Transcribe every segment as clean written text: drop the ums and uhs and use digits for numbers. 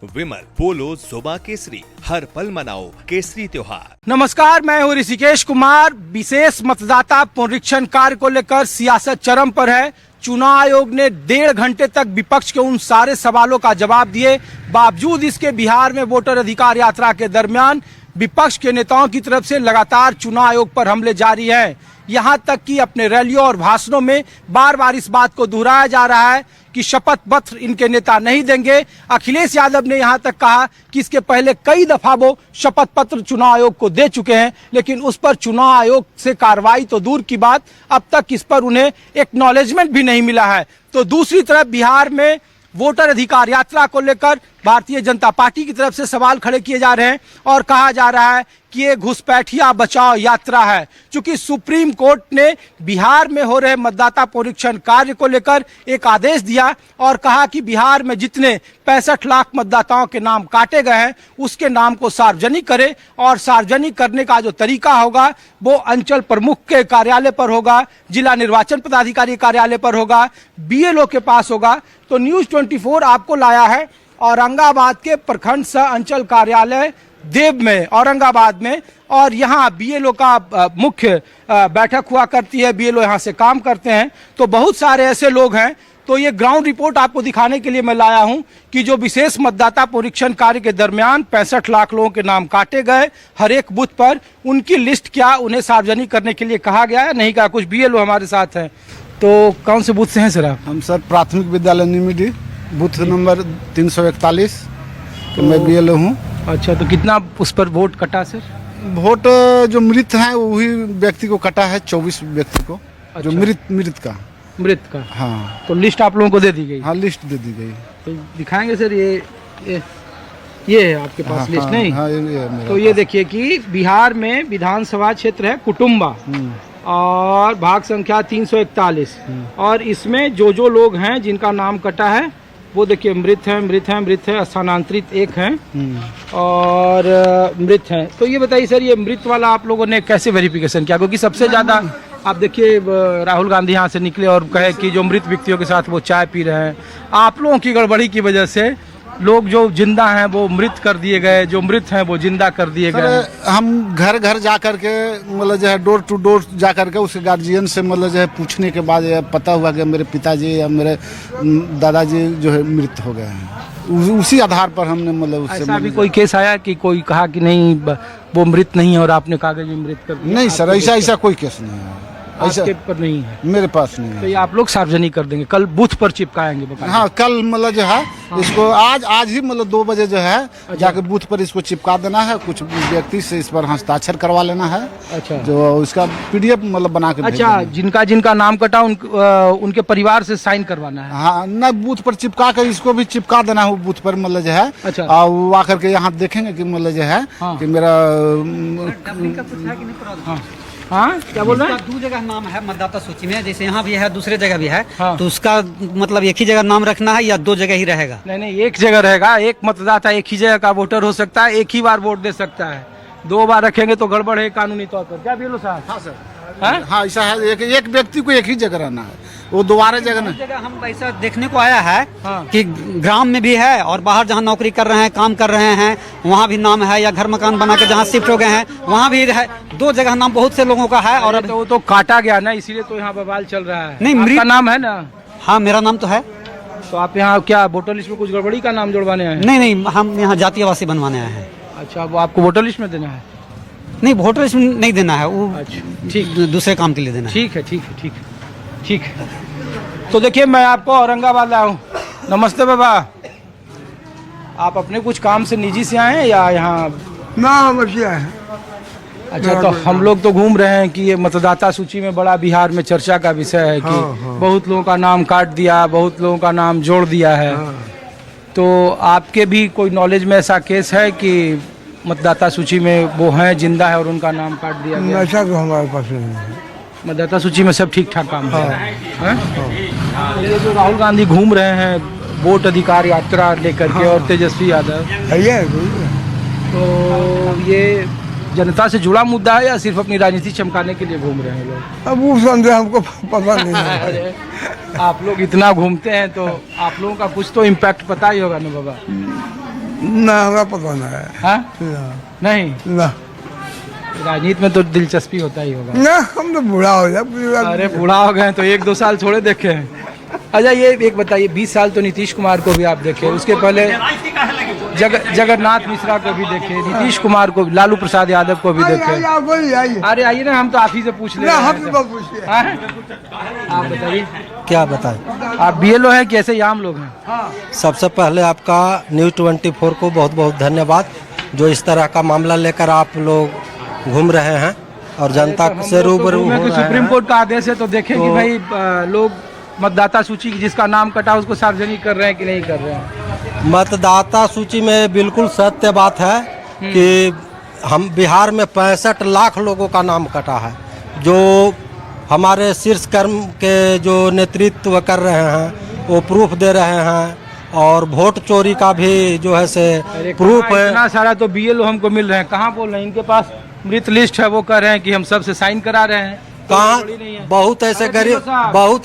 विमल पोलो जोबा केसरी, हर पल मनाओ केसरी त्योहार। नमस्कार, मैं हूं ऋषिकेश कुमार। विशेष मतदाता पुनरीक्षण कार्य को लेकर सियासत चरम पर है। चुनाव आयोग ने 1.5 घंटे तक विपक्ष के उन सारे सवालों का जवाब दिए। बावजूद इसके बिहार में वोटर अधिकार यात्रा के दरमियान विपक्ष के नेताओं की तरफ से लगातार चुनाव आयोग पर हमले जारी हैं। यहां तक कि अपने रैलियों और भाषणों में बार बार इस बात को दोहराया जा रहा है कि शपथ पत्र इनके नेता नहीं देंगे। अखिलेश यादव ने यहां तक कहा कि इसके पहले कई दफा वो शपथ पत्र चुनाव आयोग को दे चुके हैं, लेकिन उस पर चुनाव आयोग से कार्रवाई तो दूर की बात, अब तक इस पर उन्हें एक्नॉलेजमेंट भी नहीं मिला है। तो दूसरी तरफ बिहार में वोटर अधिकार यात्रा को लेकर भारतीय जनता पार्टी की तरफ से सवाल खड़े किए जा रहे हैं और कहा जा रहा है कि ये घुसपैठिया बचाओ यात्रा है। चूंकि सुप्रीम कोर्ट ने बिहार में हो रहे मतदाता पुनरीक्षण कार्य को लेकर एक आदेश दिया और कहा कि बिहार में जितने 65 लाख मतदाताओं के नाम काटे गए हैं उसके नाम को सार्वजनिक करे, और सार्वजनिक करने का जो तरीका होगा वो अंचल प्रमुख के कार्यालय पर होगा, जिला निर्वाचन पदाधिकारी कार्यालय पर होगा, BLO के पास होगा। तो न्यूज 24 आपको लाया है औरंगाबाद के प्रखंड सह अंचल कार्यालय देव में, औरंगाबाद में, और यहाँ BLO का मुख्य बैठक हुआ करती है। BLO यहाँ से काम करते हैं। तो बहुत सारे ऐसे लोग हैं। तो ये ग्राउंड रिपोर्ट आपको दिखाने के लिए मैं लाया हूँ कि जो विशेष मतदाता पुनरीक्षण कार्य के दरमियान 65 लाख लोगों के नाम काटे गए हर एक बूथ पर, उनकी लिस्ट क्या उन्हें सार्वजनिक करने के लिए कहा गया है, नहीं कहा। कुछ BLO हमारे साथ हैं। तो कौन से बूथ से हैं सर आप? हम सर प्राथमिक विद्यालय निमिडी बूथ नंबर 341 तो मैं BLO हूँ। अच्छा, तो कितना उस पर वोट कटा सर? वोट जो मृत हैं वही व्यक्ति को कटा है, 24 व्यक्ति को। अच्छा। जो मृत का। हाँ। तो लिस्ट आप लोगों को दे दी गई? हाँ, लिस्ट दे दी गई। तो दिखाएंगे सर, ये है आपके पास? हाँ, लिस्ट हाँ, नहीं? हाँ, ये तो ये देखिए कि बिहार में विधानसभा क्षेत्र है कुटुम्बा और भाग संख्या 341, और इसमें जो लोग हैं जिनका नाम कटा है वो देखिए मृत है, स्थानांतरित 1 हैं और मृत हैं। तो ये बताइए सर, ये मृत वाला आप लोगों ने कैसे वेरिफिकेशन किया? क्योंकि सबसे ज्यादा आप देखिए राहुल गांधी यहाँ से निकले और कहे कि जो मृत व्यक्तियों के साथ वो चाय पी रहे हैं। आप लोगों की गड़बड़ी की वजह से लोग जो जिंदा हैं वो मृत कर दिए गए, जो मृत हैं वो जिंदा कर दिए गए। हम घर घर जा करके मतलब जो है डोर टू डोर जा करके उसके गार्जियन से मतलब जो है पूछने के बाद पता हुआ कि मेरे पिताजी या मेरे दादाजी जो है मृत हो गए हैं। उसी आधार पर हमने मतलब उससे ऐसा भी कोई केस आया कि कोई कहा कि नहीं वो मृत नहीं है और आपने कहा कि मृत कर दिया? नहीं सर, ऐसा कोई केस नहीं है। ऐसा पर नहीं है, मेरे पास नहीं है। तो ये आप लोग सार्वजनिक कर देंगे, कल बूथ पर चिपकाएंगे? हाँ, कल मतलब जो है इसको आज ही मतलब 2 बजे जो है जाके बूथ पर इसको चिपका देना है। कुछ व्यक्ति से इस पर हस्ताक्षर करवा लेना है। अच्छा, जो इसका PDF मतलब बना के अच्छा, जिनका नाम कटा उनके परिवार से साइन करवाना है? हाँ, न बूथ पर चिपका कर इसको भी चिपका देना है बूथ पर मतलब जो है। अच्छा, और वो आकर के यहाँ देखेंगे कि मतलब जो है कि मेरा हाँ, क्या बोल रहे हैं? 2 जगह नाम है मतदाता सूची में, जैसे यहाँ भी है दूसरे जगह भी है। हाँ। तो उसका मतलब एक ही जगह नाम रखना है या 2 जगह ही रहेगा? नहीं, एक जगह रहेगा। एक मतदाता एक ही जगह का वोटर हो सकता है, एक ही बार वोट दे सकता है। 2 बार रखेंगे तो गड़बड़ है कानूनी तौर पर। क्या BLO साहब? हाँ सर, हाँ ऐसा है। एक व्यक्ति को एक ही जगह रहना है, वो दोबारा जगह नहीं। जगह हम ऐसा देखने को आया है हाँ। कि ग्राम में भी है और बाहर जहाँ नौकरी कर रहे हैं, काम कर रहे हैं, वहाँ भी नाम है, या घर मकान बना के जहाँ शिफ्ट हो गए हैं वहाँ भी है। 2 जगह नाम बहुत से लोगों का है। और अब वो तो काटा गया ना, इसीलिए तो यहाँ बवाल चल रहा है। नहीं, आपका नाम है ना? हाँ, मेरा नाम तो है। तो आप यहाँ क्या वोटर लिस्ट में कुछ गड़बड़ी का नाम जुड़वाने आए हैं? नहीं, हम यहाँ जातीयवासी बनवाने आए हैं। अच्छा, वो आपको वोटर लिस्ट में देना है? नहीं, वोटर लिस्ट में नहीं देना है, वो ठीक, दूसरे काम के लिए देना है। ठीक है। तो देखिए, मैं आपको औरंगाबाद लाया हूँ। नमस्ते बाबा, आप अपने कुछ काम से निजी से आए हैं या यहाँ? ना, बचिया है। अच्छा, तो हम लोग तो घूम रहे हैं कि ये मतदाता सूची में बड़ा बिहार में चर्चा का विषय है कि बहुत लोगों का नाम काट दिया, बहुत लोगों का नाम जोड़ दिया है। तो आपके भी कोई नॉलेज में ऐसा केस है कि मतदाता सूची में वो हैं जिंदा है और उनका नाम काट दिया गया? ऐसा तो हमारे पास नहीं है। मतदाता सूची में सब ठीक ठाक काम है। तो ये जो राहुल गांधी घूम रहे हैं वोट अधिकार यात्रा लेकर के और तेजस्वी यादव, तो ये जनता से जुड़ा मुद्दा है या सिर्फ अपनी राजनीति चमकाने के लिए घूम रहे हैं लोग? अब वो संदेह हमको पता नहीं है। आप लोग इतना घूमते हैं तो आप लोगों का कुछ तो इम्पैक्ट पता ही होगा ना बाबा। ना हमें पता नहीं है। हाँ ना नहीं, ना राजनीति में तो दिलचस्पी होता ही होगा। ना, हम तो बूढ़ा हो जाए। अरे बूढ़ा हो गए तो 1-2 साल थोड़े देखे हैं। अच्छा ये एक बताइए, 20 साल तो नीतीश कुमार को भी आप देखे, उसके पहले जगन्नाथ मिश्रा को भी देखे, नीतीश कुमार को, लालू प्रसाद यादव को भी देखे। आप बोलिए, आइए। अरे आइए ना, हम तो आप ही से पूछ ले ना, रहे हम हैं। तो पूछिए। हाँ? आप बताइए, क्या बताएं। आप बीएलओ हैं कि ऐसे ही आम लोग हैं? सबसे पहले आपका न्यूज़ 24 को बहुत बहुत धन्यवाद, जो इस तरह का मामला लेकर आप लोग घूम रहे हैं और जनता से रूबरू हो रहे सुप्रीम हैं। कोर्ट का आदेश है तो देखें कि भाई लोग मतदाता सूची की जिसका नाम कटा उसको सार्वजनिक कर रहे हैं कि नहीं कर रहे हैं। मतदाता सूची में बिल्कुल सत्य बात है कि हम बिहार में 65 लाख लोगों का नाम कटा है, जो हमारे शीर्ष कर्म के जो नेतृत्व कर रहे हैं वो प्रूफ दे रहे हैं, और वोट चोरी का भी जो है से प्रूफ है। इतना सारा तो बीएलओ हमको मिल रहे हैं, कहाँ बोल रहे हैं, इनके पास मृत लिस्ट है, वो कह रहे हैं कि हम सबसे साइन करा रहे हैं। कहाँ बहुत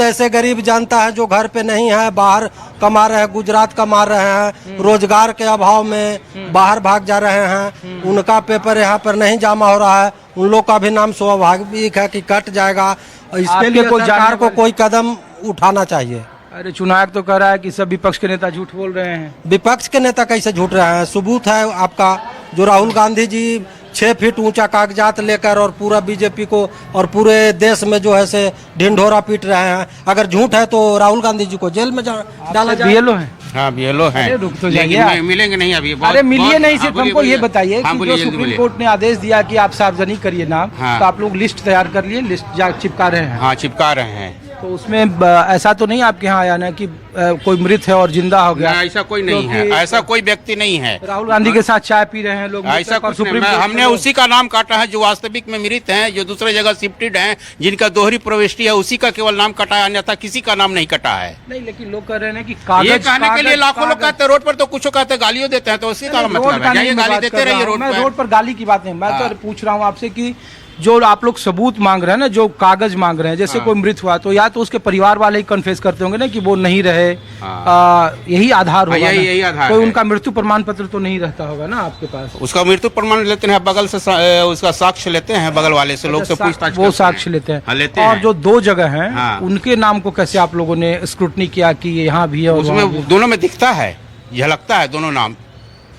ऐसे गरीब जनता है जो घर पे नहीं है, बाहर कमा रहे हैं, गुजरात कमा रहे हैं, रोजगार के अभाव में बाहर भाग जा रहे हैं, उनका पेपर यहाँ पर नहीं जमा हो रहा है, उन लोग का भी नाम स्वाभाविक है कि कट जाएगा। इसके लिए सरकार को कोई कदम उठाना चाहिए। अरे चुनाव तो कह रहा है कि सब विपक्ष के नेता झूठ बोल रहे हैं। विपक्ष के नेता कैसे झूठ रहे हैं? सबूत है आपका, जो राहुल गांधी जी 6 फीट ऊंचा कागजात लेकर और पूरा बीजेपी को और पूरे देश में जो है से ढिंढोरा पीट रहे हैं। अगर झूठ है तो राहुल गांधी जी को जेल में डाला जाए। बीएलओ है? हाँ बीएलओ हैं, रुक तो लेकिन जाइए, मिलेंगे नहीं अभी। अरे मिलिए नहीं, सिर्फ हमको ये बताइए हाँ, कि जो सुप्रीम कोर्ट ने आदेश दिया कि आप सार्वजनिक करिए नाम, हाँ। तो आप लोग लिस्ट तैयार कर लिए, लिस्ट चिपका रहे हैं। हाँ चिपका रहे हैं। तो उसमें ऐसा तो नहीं आपके यहाँ आया ना कि कोई मृत है और जिंदा हो गया? ऐसा कोई नहीं है, ऐसा कोई व्यक्ति नहीं है। राहुल गांधी के साथ चाय पी रहे हैं लोग, ऐसा कुछ नहीं। हमने उसी का नाम काटा है जो वास्तविक में मृत हैं, जो दूसरे जगह शिफ्टेड हैं, जिनका दोहरी प्रविष्टि है, उसी का केवल नाम कटा है, अन्यथा किसी का नाम नहीं कटा है। नहीं, लेकिन लोग कह रहे हैं कि कागज, ये कहने के लिए लाखों लोग कहते हैं, रोड पर तो कुछ कहते हैं गालियों देते हैं, तो उसी का मतलब है, जाइए गाली देते रहिए रोड पर। रोड पर गाली की बात नहीं, मैं तो पूछ रहा हूँ आपसे कि जो आप लोग सबूत मांग रहे हैं ना, जो कागज मांग रहे हैं, जैसे कोई मृत हुआ तो या तो उसके परिवार वाले ही कन्फेस करते होंगे ना कि वो नहीं रहे, यही आधार होगा, यही आधार कोई है। उनका मृत्यु प्रमाण पत्र तो नहीं रहता होगा ना आपके पास? उसका मृत्यु प्रमाण लेते हैं, बगल से उसका साक्ष्य लेते हैं, बगल वाले से लोग से पूछताछ वो साक्ष्य लेते हैं। हाँ, लेते और हैं। जो 2 जगह हैं हाँ। उनके नाम को कैसे आप लोगों ने स्क्रूटनी किया कि ये यहाँ भी है और वहाँ भी है? उसमें दोनों में दिखता है, झलकता है दोनों नाम।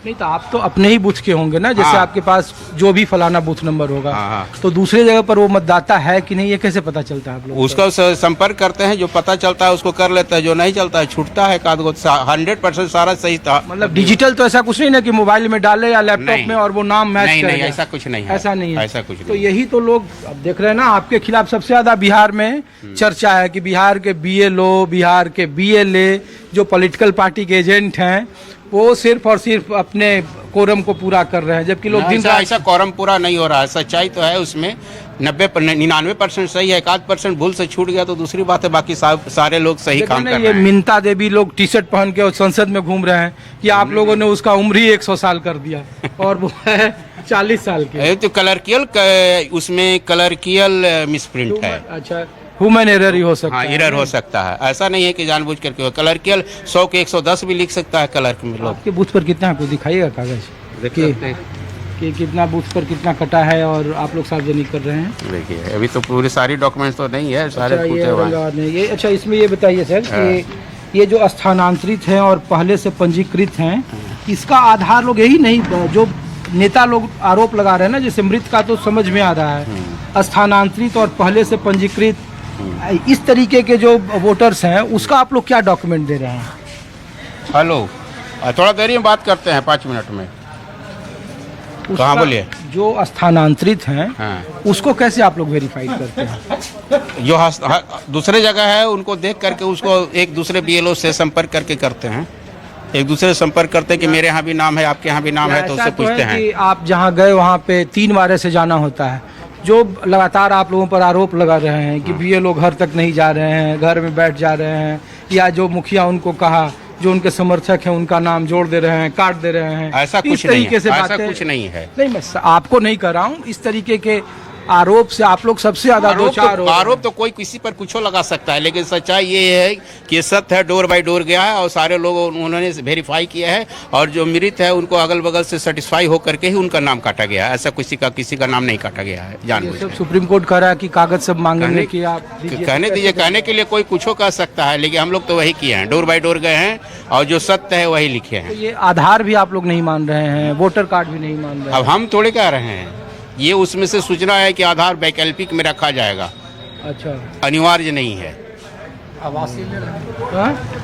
नहीं तो आप तो अपने ही बूथ के होंगे ना, जैसे हाँ। आपके पास जो भी फलाना बूथ नंबर होगा, हाँ। तो दूसरे जगह पर वो मतदाता है कि नहीं, ये कैसे पता चलता है आप लोग? उसका संपर्क करते हैं, जो पता चलता है उसको कर लेता है, जो नहीं चलता है छूटता है। 100% सारा सही था। मतलब डिजिटल तो ऐसा कुछ नहीं ना कि मोबाइल में डाले या लैपटॉप नहीं। में और वो नाम मैच नहीं, करेगा? नहीं, ऐसा कुछ नहीं है। ऐसा नहीं है, ऐसा कुछ तो नहीं। यही तो लोग अब देख रहे हैं ना, आपके खिलाफ सबसे ज्यादा बिहार में चर्चा है कि बिहार के बीएलओ, बिहार के बीएलए, जो पॉलिटिकल पार्टी के एजेंट हैं, वो सिर्फ और सिर्फ अपने कोरम को पूरा कर रहे हैं, जबकि लोग दिन रात ऐसा कोरम पूरा नहीं हो रहा है। सच्चाई तो है उसमें 99% सही है, 1% भूल से छूट गया तो दूसरी बात है, बाकी सारे लोग सही काम कर ये रहे हैं। मिन्ता देवी लोग टी शर्ट पहन के और संसद में घूम रहे हैं कि आप लोगों ने उसका उम्र ही 100 साल कर दिया और वो है 40 साल के। ये तो कलरकियल उसमें कलरकियल मिसप्रिंट है। अच्छा, ह्यूमन एरर ही हो सकता हाँ, है। एरर हो सकता है, ऐसा नहीं है कि जानबूझ करके हो। कलरकियल 100 के 110 भी लिख सकता है क्लर्क में लोग। आपके बूथ पर कितना आपको दिखाइएगा कागज कि कितना बूथ पर कितना कटा है और आप लोग सार्वजनिक कर रहे हैं? देखिए अभी तो पूरी सारी डॉक्यूमेंट्स तो नहीं है, सारे अच्छा, ये पूछे हुए हैं। औरंगाबाद में ये। अच्छा, इसमें ये बताइए सर कि ये जो स्थानांतरित हैं और पहले से पंजीकृत हैं, इसका आधार लोग यही नहीं, जो नेता लोग आरोप लगा रहे हैं ना, जैसे मृत का तो समझ में आ रहा है, स्थानांतरित और पहले से पंजीकृत, इस तरीके के जो वोटर्स हैं उसका आप लोग क्या डॉक्यूमेंट दे रहे हैं? हेलो, थोड़ा देरी में बात करते हैं, 5 मिनट में। कहाँ बोलिए? जो स्थानांतरित हैं हाँ। उसको कैसे आप लोग वेरीफाई करते हैं? जो दूसरे जगह है उनको देख करके उसको एक दूसरे बीएलओ से संपर्क करके करते हैं, एक दूसरे से संपर्क करते हैं कि मेरे यहाँ भी नाम है, आपके यहाँ भी नाम है, तो उससे पूछते हैं कि आप जहाँ गए वहाँ पे 3 बार से जाना होता है, जो लगातार आप लोगों पर आरोप लगा रहे हैं कि बीएलओ घर तक नहीं जा रहे हैं, घर में बैठ जा रहे हैं, या जो मुखिया उनको कहा, जो उनके समर्थक हैं उनका नाम जोड़ दे रहे हैं, काट दे रहे हैं, ऐसा कुछ नहीं है, ऐसा कुछ नहीं है। नहीं, मैं आपको नहीं कर रहा हूँ, इस तरीके के आरोप से आप लोग सबसे ज्यादा दोषारोप हो रहे हैं। आरोप तो कोई किसी पर कुछ लगा सकता है, लेकिन सच्चाई ये है कि सत्य है, डोर बाय डोर गया है और सारे लोग उन्होंने वेरीफाई किया है और जो मृत है उनको अगल बगल से सेटिस्फाई होकर के ही उनका नाम काटा गया है। ऐसा किसी का नाम नहीं काटा गया है जानबूझ सब के। सुप्रीम कोर्ट कह रहा है कि कागज सब मांगने की आप दीजिए। कहने दीजिए, कहने के लिए कोई कुछ कह सकता है, लेकिन हम लोग तो वही किए हैं, डोर बाय डोर गए हैं और जो सत्य है वही लिखे तो हैं। ये आधार भी आप लोग नहीं मान रहे हैं, वोटर कार्ड भी नहीं मान रहे अब हम थोड़े कह रहे हैं, ये उसमें से सूचना है कि आधार वैकल्पिक में रखा जाएगा, हैं। अच्छा अनिवार्य नहीं है। आवासीय में